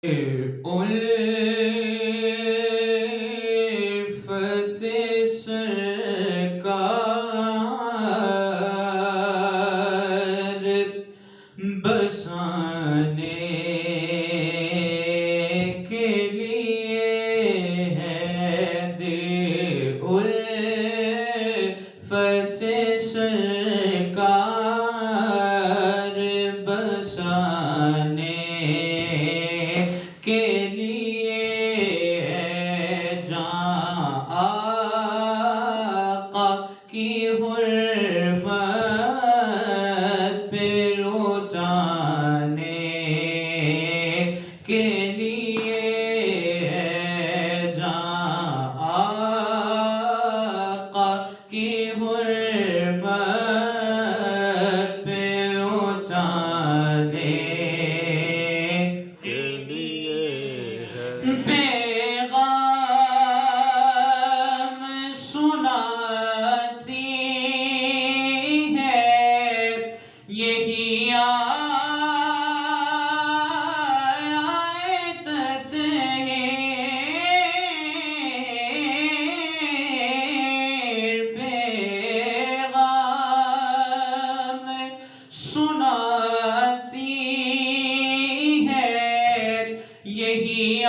الفت سرکار بسانے کے لیے ہے دل الفت سرکار بسانے کے لیے ہے جاں آقا کی حرمت پہ لوٹانے کے لیے ہے جاں آقا کی حرمت پہ لوٹانے پیغام سناتی ہے یہی آیت تطہیر پیغام سناتی ہے یہی